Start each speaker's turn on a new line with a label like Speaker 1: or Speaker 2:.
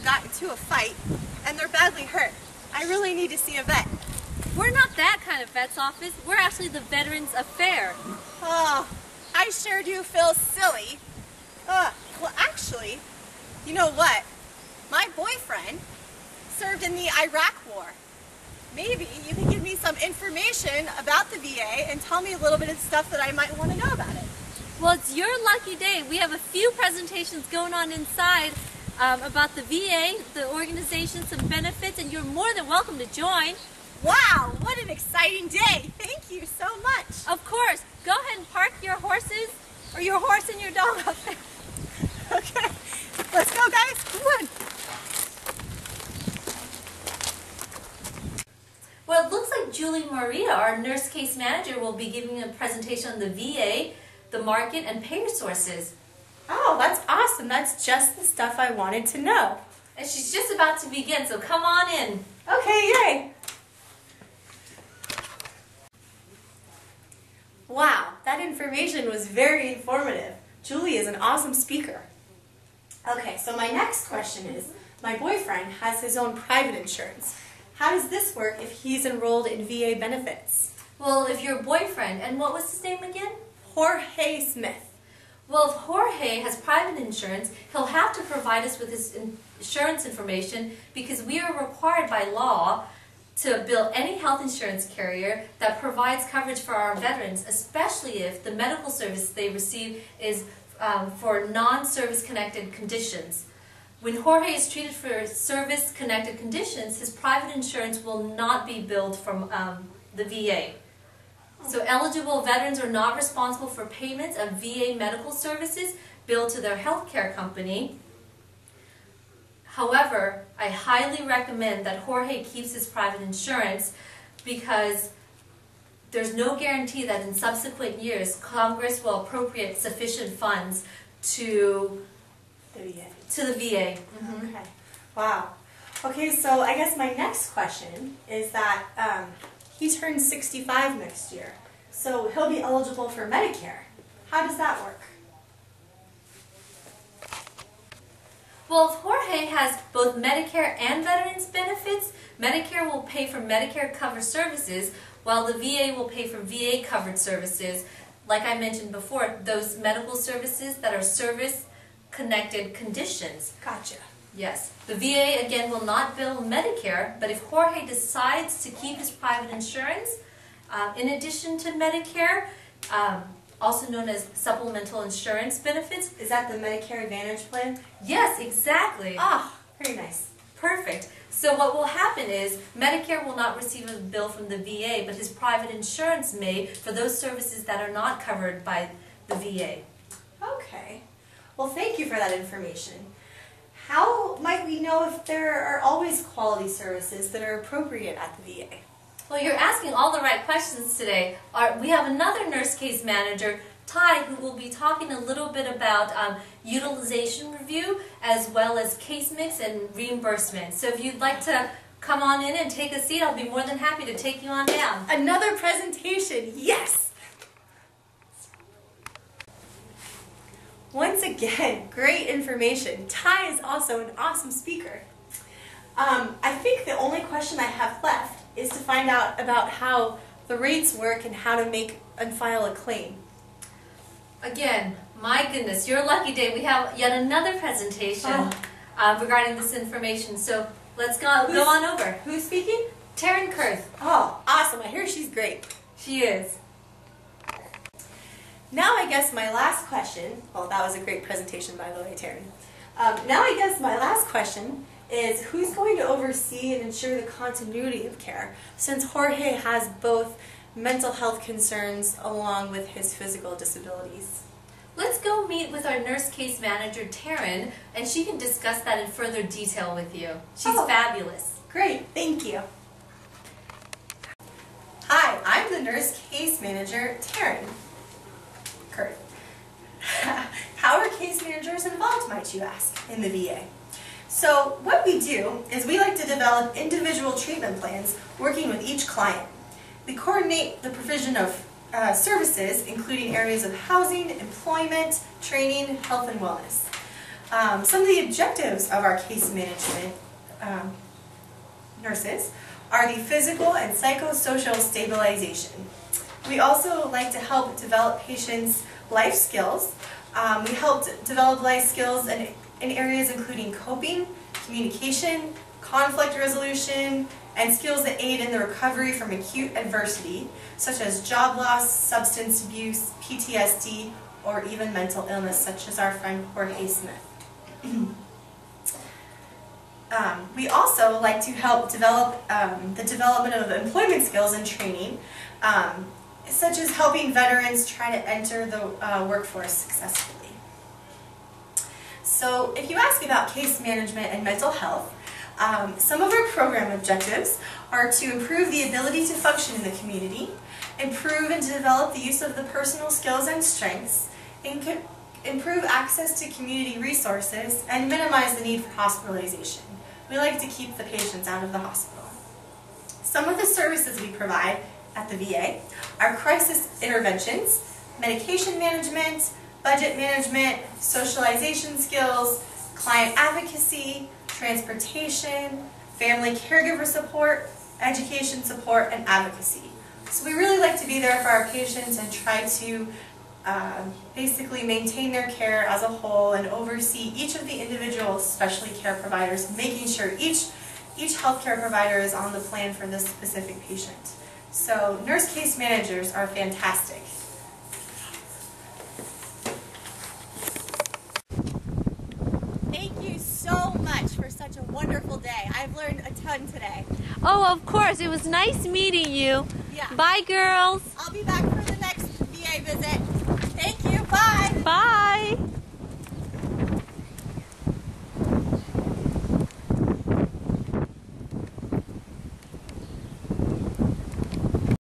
Speaker 1: got into a fight and they're badly hurt. I really need to see a vet.
Speaker 2: We're not that kind of vet's office. We're actually the Veterans Affair.
Speaker 1: Oh, I sure do feel silly. Well, actually, you know what? My boyfriend served in the Iraq War. Maybe you can give me some information about the VA and tell me a little bit of stuff that I might want to know about it.
Speaker 2: Well, it's your lucky day. We have a few presentations going on inside about the VA, the organization, some benefits, and you're more than welcome to join.
Speaker 1: Wow, what an exciting day. Thank you so much.
Speaker 2: Of course. Go ahead and park your horses, or your horse and your dog up there.
Speaker 1: Okay, let's go, guys. Come on.
Speaker 2: Well, it looks like Julie Maria, our nurse case manager, will be giving a presentation on the VA, the market, and payer sources.
Speaker 1: Oh, that's awesome. That's just the stuff I wanted to know.
Speaker 2: And she's just about to begin, so come on in.
Speaker 1: Okay, yay. Wow, that information was very informative. Julie is an awesome speaker. Okay, so my next question is, my boyfriend has his own private insurance. How does this work if he's enrolled in VA benefits?
Speaker 2: Well, if your boyfriend, and what was his name again?
Speaker 1: Jorge Smith.
Speaker 2: Well, if Jorge has private insurance, he'll have to provide us with his insurance information because we are required by law to bill any health insurance carrier that provides coverage for our veterans, especially if the medical service they receive is for non-service connected conditions. When Jorge is treated for service-connected conditions, his private insurance will not be billed from the VA. So eligible veterans are not responsible for payments of VA medical services billed to their health care company. However, I highly recommend that Jorge keeps his private insurance because there's no guarantee that in subsequent years Congress will appropriate sufficient funds to
Speaker 1: the VA.
Speaker 2: Mm-hmm.
Speaker 1: Okay. Wow. Okay, so I guess my next question is that he turns 65 next year, so he'll be eligible for Medicare. How does that work?
Speaker 2: Well, if Jorge has both Medicare and Veterans benefits, Medicare will pay for Medicare-covered services, while the VA will pay for VA-covered services. Like I mentioned before, those medical services that are service-connected conditions.
Speaker 1: Gotcha.
Speaker 2: Yes. The VA, again, will not bill Medicare, but if Jorge decides to keep his private insurance, in addition to Medicare, also known as supplemental insurance benefits.
Speaker 1: Is that the Medicare Advantage plan?
Speaker 2: Yes, exactly.
Speaker 1: Ah, very nice.
Speaker 2: Perfect. So what will happen is Medicare will not receive a bill from the VA, but his private insurance may for those services that are not covered by the VA.
Speaker 1: Okay. Well, thank you for that information. How might we know if there are always quality services that are appropriate at the VA?
Speaker 2: Well, you're asking all the right questions today. We have another nurse case manager, Ty, who will be talking a little bit about utilization review as well as case mix and reimbursement. So if you'd like to come on in and take a seat, I'll be more than happy to take you on down.
Speaker 1: Another presentation, yes! Once again, great information. Ty is also an awesome speaker. I think the only question I have left is to find out about how the rates work and how to make and file a claim.
Speaker 2: Again, my goodness, your lucky day. We have yet another presentation regarding this information. So let's go on over.
Speaker 1: Who's speaking?
Speaker 2: Taryn Kurth.
Speaker 1: Oh, awesome. I hear she's great.
Speaker 2: She is.
Speaker 1: Now I guess my last question, well, that was a great presentation by the way, Taryn. Now I guess my last question is who's going to oversee and ensure the continuity of care since Jorge has both mental health concerns along with his physical disabilities?
Speaker 2: Let's go meet with our nurse case manager, Taryn, and she can discuss that in further detail with you. She's fabulous.
Speaker 1: Great, thank you. Hi, I'm the nurse case manager, Taryn Kurth. How are case managers involved, might you ask, in the VA? So what we do is we like to develop individual treatment plans working with each client. We coordinate the provision of services, including areas of housing, employment, training, health, and wellness. Some of the objectives of our case management nurses are the physical and psychosocial stabilization. We also like to help develop patients' life skills. We help develop life skills in areas including coping, communication, conflict resolution, and skills that aid in the recovery from acute adversity, such as job loss, substance abuse, PTSD, or even mental illness, such as our friend Jorge Smith. We also like to help develop the development of employment skills and training, such as helping veterans try to enter the workforce successfully. So if you ask about case management and mental health, some of our program objectives are to improve the ability to function in the community, improve and develop the use of the personal skills and strengths, improve access to community resources, and minimize the need for hospitalization. We like to keep the patients out of the hospital. Some of the services we provide at the VA are crisis interventions, medication management, budget management, socialization skills, client advocacy, transportation, family caregiver support, education support, and advocacy. So we really like to be there for our patients and try to basically maintain their care as a whole and oversee each of the individual specialty care providers, making sure each healthcare provider is on the plan for this specific patient. So nurse case managers are fantastic. Thank you so much for such a wonderful day. I've learned a ton today.
Speaker 2: Oh, of course. It was nice meeting you.
Speaker 1: Yeah.
Speaker 2: Bye, girls.
Speaker 1: I'll be back for the